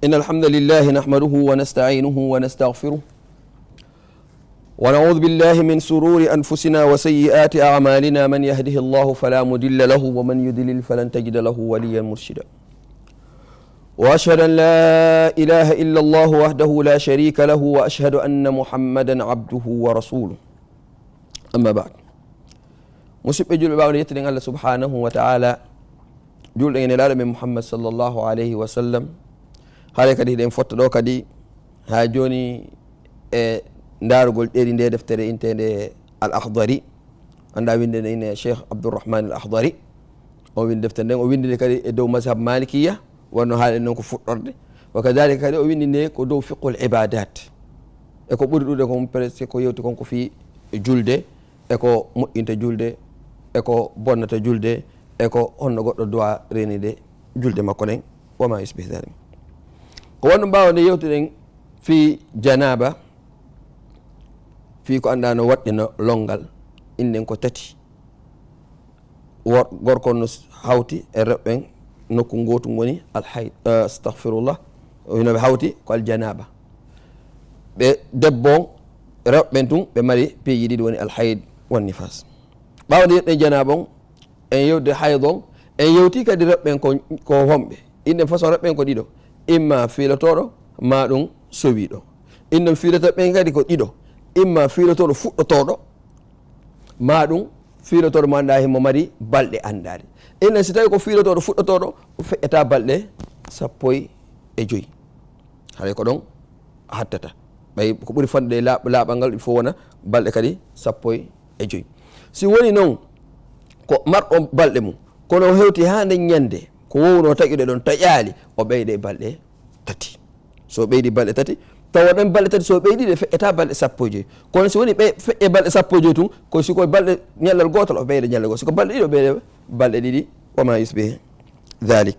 إن الحمد لله نحمده ونستعينه ونستغفره ونعوذ بالله من سرور أنفسنا وسيئات أعمالنا من يهده الله فلا مضل له ومن يضلل فلن تجد له وليا مرشدا وأشهد أن لا إله إلا الله وحده لا شريك له وأشهد أن محمدا عبده ورسوله أما بعد مسيب جل بعد يتدين الله سبحانه وتعالى جل إن العالم محمد صلى الله عليه وسلم هذا كدي دين فتدو كدي هاجوني نارغول ديري ندي دفتري انتي الأخضري عند ويندي الشيخ عبد الرحمن الأخضري او وين دفتر او ويندي كدي دو مذهب مالكيه ورنو حال نكو فوتorde وكذلك كدي او ويندي كو دو فقه العبادات اكو بودو دو كو بريسي كو يوتي كونكو في جولده eko moƴƴinta julde eko bonnata julde eko honno goɗɗo duwa renide julde makko nen wama yusbih dhalik ko wonno mbawde yewtuɗen fi janaba fi ko anda no waɗɗino longal inden ko tati gorko no hawti e reɓɓen nokku gotum woni alhayd astaghfirullah noɓe hawti ko aljanaba ɓe debbo reɓɓen tun ɓe mari piiji ɗiɗi woni alhayd wan nifas ɓawde yeɗɗen janaba on en yewde hayd on en yewti kadi reɓɓen ko homɓe inden façon reɓɓen ko ɗiɗo imma fiilotoɗo ma ɗum sowiɗo inden fiilotoɓen kadi ko ɗiɗo imma fiilotoɗo fuɗɗotoɗo ma ɗum fiilotoɗo mo anda himo mari balɗe andade inden si tawi ko fiilotoɗo fuɗɗotoɗo o feƴƴata balɗe 15 haɗa ko ɗon hattata ɓay ko ɓuuri fandude laaɓal ngal ɗi fof wona balɗe kadi 15 si woni noon ko marɗo balɗe mum kono o hewti ha nden ñande ko wowno taƴuɗe ɗon taƴali o ɓeyde balɗe tati so ɓeydi balɗe tati tawa ɗon balɗe tati so ɓeydiɗe feƴƴata balɗe 15 kono si woni feƴƴe balɗe 15 tun ko siko balɗe ñallal gotal o ɓeyda ñallal gotal siko balɗe ɗiɗi o ɓeyda balɗe ɗiɗi wama yusbih dhalik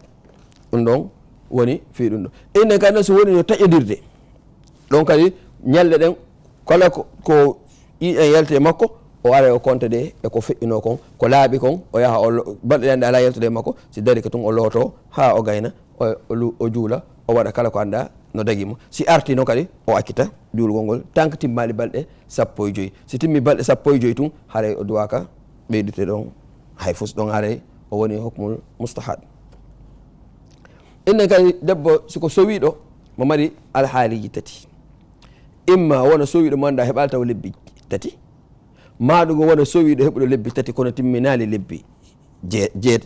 ɗum ɗon woni fi ɗum ɗo innen kadi noon so woni no taƴodirde ɗon kadi ñalɗe ɗen kala ko ƴiƴen yalte makko o ara o compte de e ko feƴƴino kon ko laaɓi kon o yaha balɗe ɗe ala yaltude makko si dari ko tun o looto ha o gayna o juula o waɗa kala ko anda no dagimo si arti noon kadi o accita juulgol ngol tant que timmali balɗe 15 si timmi balɗe 15 tun haray o duwaka ɓeydite ɗon hay fus ɗon haray o woni hukmul mustahad innen kadi debbo siko sowiɗo mo mari alhaaliji tati imma wona sowiɗo mo anda heɓal taw lebbi tati maɗugo wona sowiɗo heɓuɗo lebbi tati kono timminali lebbi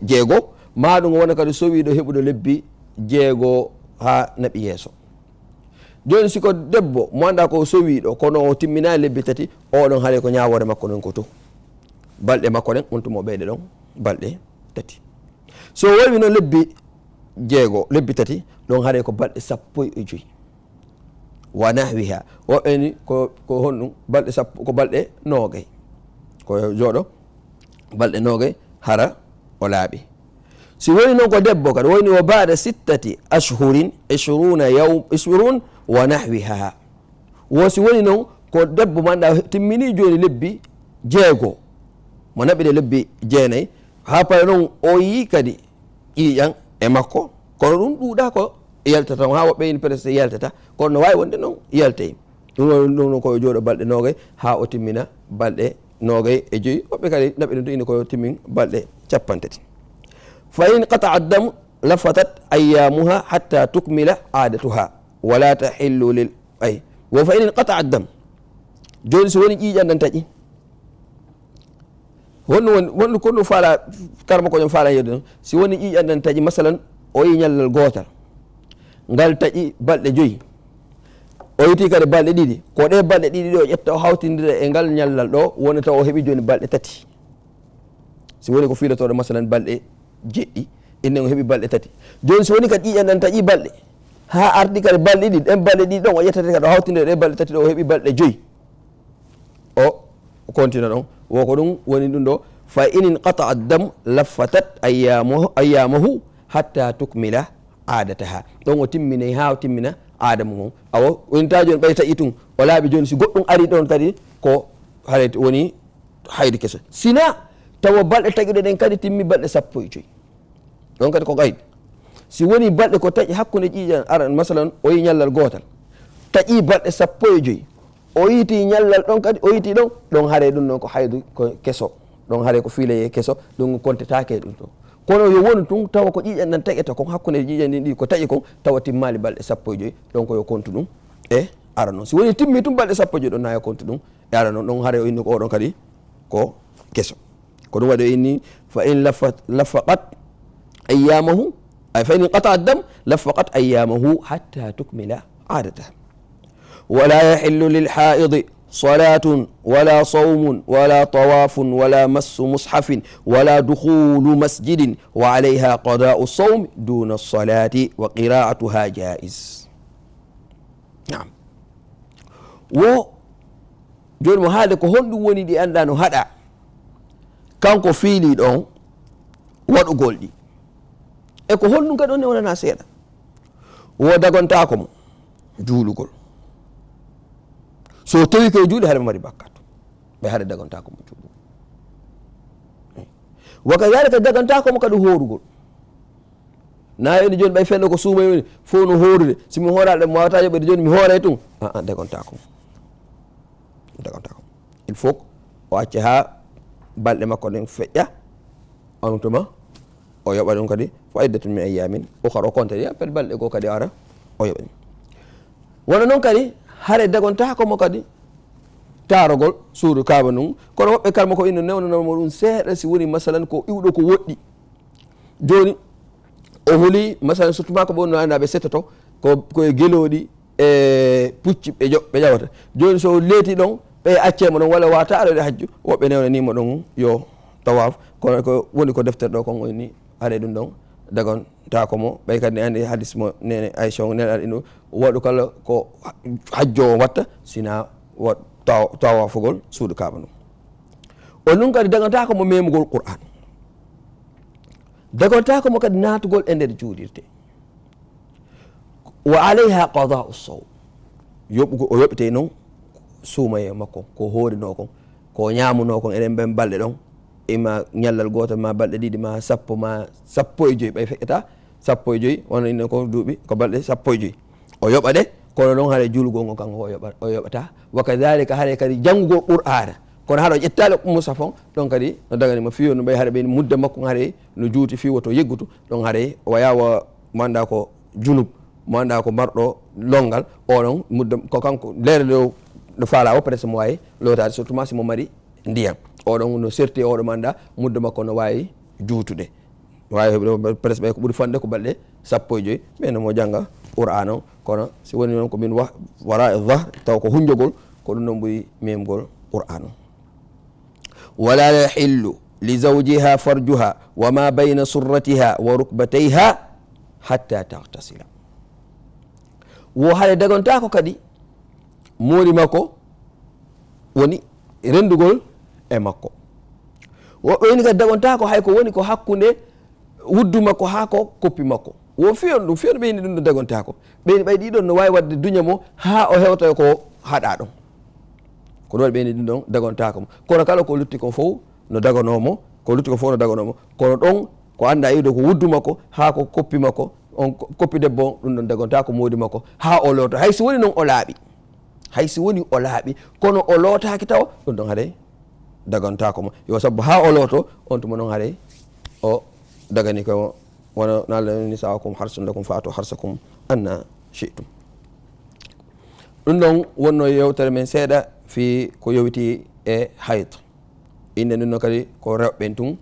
jeego maɗugo wona kadi sowiɗo heɓuɗo lebbi jeego ha naɓi yeeso joni siko debbo mo anda ko sowiɗo kono o timminali lebbi tati oɗon haale ko ñawore makko non ko to balɗe makko ɗen on tumo ɓeyde ɗon balɗe tati so wowi noon lebbi jeego lebbi tati ɗon haare ko balɗe 15 wa nahwiha woɓɓeni ko honɗum balɗe sappo ko balɗe nogay ko jooɗo balɗe nogay hara o laaɓi si woni noon ko debbo kadi woni o bada 6 ashhurin 20 wa nahwiha wo si woni noon ko debbo manɗa timmini joni lebbi jeego mo naɓide lebbi jeenayyi ha pare noon o yi kadi ƴiƴan e makko kono ɗum ɗuuɗa ko yaltata ha woɓɓeyni presque yaltata kono no wawi wonde noon yaltay ɗum koye jooɗo balɗe nogay ha o timmina balɗe 25 woɓɓe kadi naɓiɗum to ine koyo timmin balɗe 30 fa in qata addamu lafatat ayyamuha hatta tukmila adatuha wala tahillu lil ay wo fa in qata addam joni so woni ƴiƴan ɗan taƴi wonno ko ɗum faala karma koñom faala yedde noon si woni ƴiƴan ɗan taƴi masalan o yi ñallal gotal ngal taƴi balɗe 5 o yiti kadi balɗe ɗiɗi ko ɗe balɗe ɗiɗi ɗo ƴetta o hawtidira e ngal ñallal ɗo woni taw o heeɓi joni balɗe 3 si woni ko fiilotoɗo masalan balɗe 7 innen o heeɓi balɗe 3 joni so woni kadi ƴiƴan ɗan taƴi balɗe ha ardi kadi balɗe ɗiɗi ɗen balɗe ɗiɗi ɗon o ƴettata kadi o hawtidira ɗe balɗe 3 ɗo o heeɓi balɗe 5 o continue ɗon woko ɗum woni ɗum ɗo fa inin qata addam laffatat ayyamahu hatta tukmila adataha ɗon o timminay ha o timmina adama mum awo wonta joni ɓay taƴi tun o laaɓi joni si goɗɗum ari ɗon kadi ko haray woni haydu keso sina tawa balɗe taƴuɗe ɗen kadi timmi balɗe 15 ɗon kadi ko gaydi si woni balɗe ko taƴi hakkunde ƴiƴan aran masalan o yi ñallal gotal taƴi balɗe 15 o yiti ñallal ɗon kadi o yiti ɗon haare ɗum ɗon ko haydu ko keso ɗon haare ko fiileye keso ɗum kontetake ɗum ɗo kono yo woni tun tawa ko ƴiƴan nan taƴeta kon hakkunde ƴiƴan ɗin ɗi ko taƴi kon tawa timmali balɗe 15 ɗon ko yo kontu ɗum e ara noon si woni timmi tum balɗe 15 ɗon na yo kontu ɗum e ara noon ɗon haare o inni ko oɗon kadi ko keso ko ɗum waɗi o inni fa in lafaqat ayyamahu ay fa in qata addam lafaqat ayyamahu hatta tukmila adataha wala yahillu lilhaidi صلاة ولا صوم ولا طواف ولا مس مصحف ولا دخول مسجد وعليها قضاء الصوم دون الصلاة وقراءتها جائز. نعم. و جول هذا كهون دوني دي أندانو هذا كان كفيلي دون وادو غولدي. إكو هون نكادوني ولا ناسيدا. ودعون تاكم جولو غول. so tawi koye juuɗe haɗa mari bakkat ɓe haɗa dagantako mo juuɗum wakadalika dagantako mo kadi horugol na ene joni ɓay fenno ko suuma woni fo no horude somi horaɗe mo wawata yoɓede joni mi hoore tun dagantako il faut o acca ha balɗe makko ɗen feƴƴa on tuma o yoɓa ɗum kadi fo iddatun min ayyamin ukhra o kontani appel balɗe goo kadi ara o yoɓa ɗum wona noon kadi hare dagontako mo kadi tarogol suudu kaaba num kono woɓɓe kalma ko ino newnanamo ɗum seeɗa si woni masalan ko iwɗo ko woɗɗi joni o holi masalan surtout ma ko ɓe wonno andaɓe settoto koye gueloɗi e pucci ɓe ƴawata joni so leeti ɗon ɓe accemo ɗon walla wata aɗoɗe hajju woɓɓe newnanimo ɗon yo tawaf kono ko woni ko deftere ɗo kon oni haɗe ɗum ɗon dagontako mo ɓay kadi ne andi hadis mo nene Aisha o nenaɗo ino waɗu kala ko hajjo o watta sina wat tawafugol suudu kaaba ɗum on ɗum kadi dagantako mo memugol qur'an dagantako mo kadi natugol e nder juuɗirde wa alayha qada'u sawm yoɓugo o yoɓete noon suumaye makko ko horino kon ko ñamuno kon eɗen ɓen balɗe ɗon ima ñallal gotal ma balɗe ɗiɗi ma sappo e joyyi ɓay feƴƴata sappo e joyyi wona inne ko duuɓi ko balɗe sappo e joyyi o yoɓa ɗe kono noon haɗa julugol ngo kanko o yoɓata wa kadalika haɗa kadi janngugol qur'ana kono haɗa ƴettale musafon ɗon kadi no daganima fiyo no ɓay haɗa ɓeyni mudde makko haɗa no juuti fiwo to yeggutu ɗon haɗa o yawa mo anda ko junub mo anda ko marɗo longal oɗon mudde ko kanko leere no faala o presque mo wawi lotade surtout ma simo mari ndiyam oɗon no serti oɗo manda mudde makko no wawi juutude wawi presque ɓay ko ɓuuri fande ko balɗe sappo e joyyi ɓeyno mo jangga qur'an o kono si woni noon komin wara e dahr taw ko hunjogol ko ɗum noon ɓuuri memgol qur'an o wala yahillu li zawjiha farjuha wa ma bayna surratiha wa rukbatayha hatta taghtasila wo haɗa dagantako kadi mooli makko woni rendugol e makko woɓɓe woni kadi dagantako hay ko woni ko hakkude wuddu makko ha ko koppi makko wo fiyon ɗum fiyon ɓeyni ɗum no dagantako ɓeyni ɓay ɗiɗon no wawi wadde duña mo ha o hewta ko haɗa ɗon ko ɗum waɗi ɓeyni ɗum ɗon dagantako mo kono kala ko lutti kon fof no daganomo ko lutti ko fof no daganomo kono ɗon ko anda iwde ko wuddu makko ha ko koppi makko on koppi debbo ɗum ɗon dagantako moodi makko ha o loota hay so woni noon o laaɓi hay so woni o laaɓi kono o lootaki taw ɗum ɗon haɗay dagantako mo yo saabu ha o looto on tuma noon haɗay o dagani ko wona nalla nisaakum harsun lakum fa'atu harsakum anna shi'tum ɗum ɗon wonno yewtere men seeɗa fi ko yowiti e hayd inde ɗum ɗon kadi ko rewɓen tun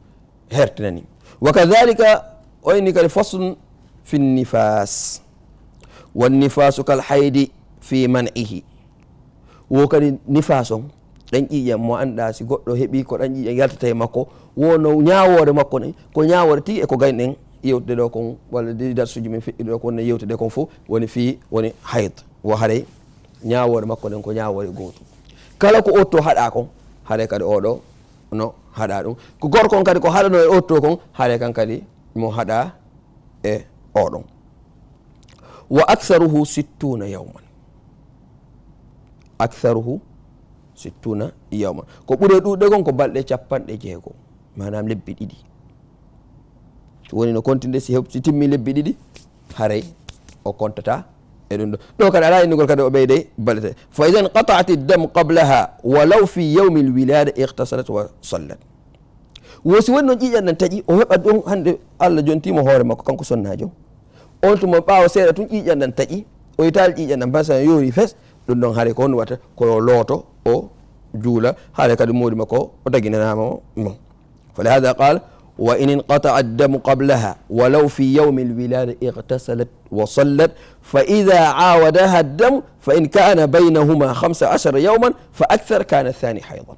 hertinani wa kadhalika o inni kadi faslun fi nifas wannifasu kal haydi fi man'ihi wo kadi nifas on ɗan ƴiƴam mo annda si goɗɗo heeɓi ko ɗan ƴiƴam yaltata e makko wono ñawore makko ne ko ñawore tigi e ko gayɗen yewtude ɗo kon walla darsuji min feƴƴiɗo ɗo ko wonno yewtude kon fof woni fi woni hayd wo haɗay ñawore makko ɗen ko ñawore gotum kala ko otto haɗa kon haɗay kadi oɗo no haɗa ɗum ko gorkon kadi ko haɗano e otto kon haɗay kan kadi mo haɗa e oɗon wa aktharuhu 60 yawman aktharuhu 60 yawman ko ɓuure ɗuɗde kon ko balɗe 60 manam lebbi ɗiɗi woni no continue si heɓti timmi lebbi ɗiɗi haray o kontata e ɗum ɗo kadi ala innugol kadi o ɓeyde balɗe fa ida inqata'at ad-dam qablaha walaw fi yawmi al-wilada ightasalat wa sallat wosi woni noon ƴiƴan nan taƴi o heɓat ɗum hande Allah jontimo hoore makko kanko sonnajo on tuma ɓaawa seeɗa tun ƴiƴan nan taƴi o yitali ƴiƴan nan basa yoori fes ɗum ɗon haare ko honno watta koyo looto o juula haare kadi moodi makko o daginanama mo falihada qal wa in inqata'a ad-damu qablaha walaw fi yawmi al-wilada ightasalat wa sallat fa idha aawadaha ad-damu fa in kana baynahuma 15 yawman fa akthar kana ath-thani haydan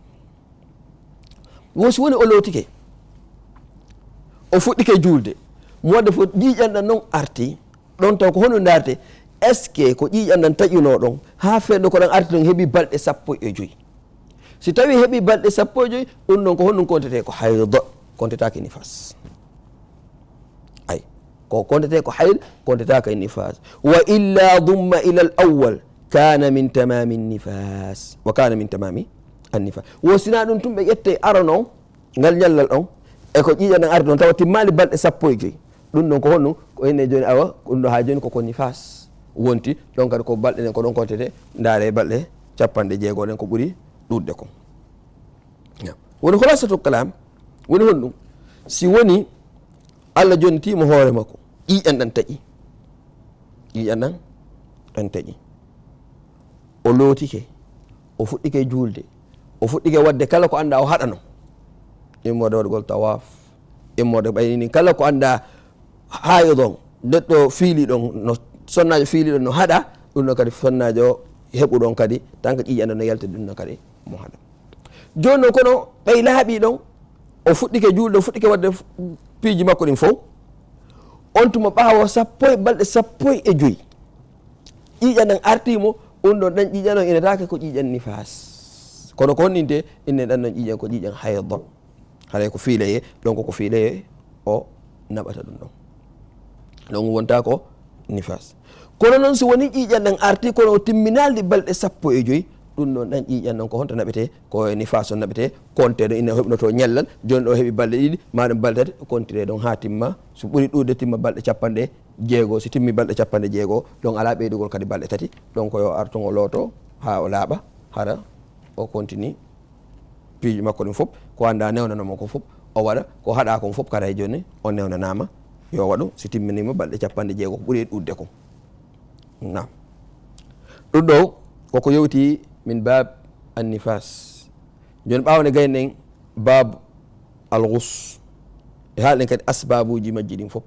wosi woni o lootike o fuɗɗike juulde mo wadde fo ƴiƴanɗan noon arti ɗon taw ko hono ndarte est ce que ko ƴiƴanɗan taƴuno ɗon ha fenɗo ko ɗon arti ɗon heeɓi balɗe 15 si tawi heeɓi balɗe 15 ɗum ɗon ko honɗum kontete ko hayda kontetake nifas ay ko kontete ko hayd kontetake nifas wa illa dumma ila al awwal kana min tamami nifas wa kana min tamami annifas wo sina ɗum tumɓe ƴette arano ngal ñallal ɗon e ko ƴiƴanɗan arti ɗon tawa timmali balɗe 15 ɗum ɗon ko honɗum ko enne joni awa ɗum ɗo ha joni koko nifas wonti ɗon kadi ko balɗe ɗen ko ɗon kontete ndaare balɗe 60 ɗen ko ɓuuri ɗuɗde ko woni holasatu kalam woni honɗum si woni Allah jontimo hoore makko ƴiƴanɗan taƴi ƴiƴanɗan ɗan taƴi o lootike o fuɗɗike juulde o fuɗɗike wadde kala ko anda o haɗano immode waɗgol tawaf immode ɓaynini kala ko anda haayodon neɗɗo fiili ɗon no sonnajo fiili ɗon no haɗa ɗum ɗon kadi sonnajo heɓuɗon kadi tan que ƴiƴanɗan no yalta ɗum ɗon kadi mo haɗa joni noon kono ɓay laaɓi ɗon o fuɗɗike juulde o fuɗɗike wadde piiji makko ɗin fof on tuma ɓaawo balɗe 15 ƴiƴanɗan artimo ɗum ɗon ɗan ƴiƴan on inetake ko ƴiƴan nifas kono ko honninte inne ɗan ɗon ƴiƴan ko ƴiƴan hayda haɗay ko fiileye ɗon koko fiileye o naɓata ɗum ɗon ɗon wonta ko nifas kono noon so woni ƴiƴan ɗan arti kono o timminaldi balɗe 15 ɗum ɗon ɗan ƴiƴan ɗon ko honto naɓete ko nifas o naɓete konte ɗo ina heɓnoto ñallal joni ɗo heeɓi balɗe ɗiɗi maɗum balɗe tati continue ɗon ha timma so ɓuuri ɗuɗde timma balɗe 60 so timmi balɗe 60 ɗon ala ɓeydugol kadi balɗe tati ɗon koyo arton o looto ha o laaɓa hara o continue piiji makko ɗum fof ko anda newnanoma ko fof o waɗa ko haɗa kon fof kara joni o newnanama yo waɗu si timminima balɗe 60 ko ɓuuri ɗuɗde ko nam ɗum ɗo koko yewti min bab annifas joni ɓawne gaynen bab alghus e haalɗen kadi asbabuji majji ɗin fof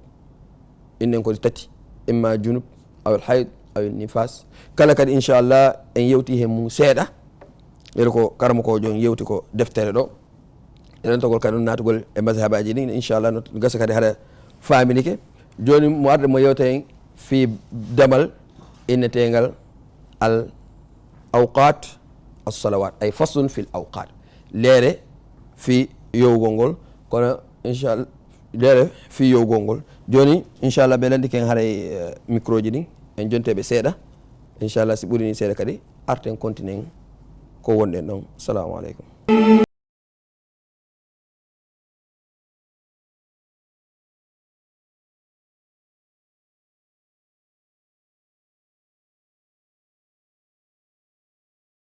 innen kodi tati imma junub aw al hayd aw nifas kala kadi inchallah en yewti hen mum seeɗa ɓeɗa ko karama ko jon yewti ko deftere ɗo eɗen togol kadi ɗum natugol e mazhabaji ɗin inchallah no gasa kadi haɗa faminike joni mo arde mo yewta hen fi damal innetegal al awqat as-salawat ay faslun fil awqat leere fi yowgol ngol kono inchallah leere fi yowgol ngol joni inchallah ɓe landi ken haaray micro ji ɗin en jonteɓe seeɗa inchallah si ɓuuri ni seeɗa kadi arten continue ko wonɗen ɗon assalamu aleykum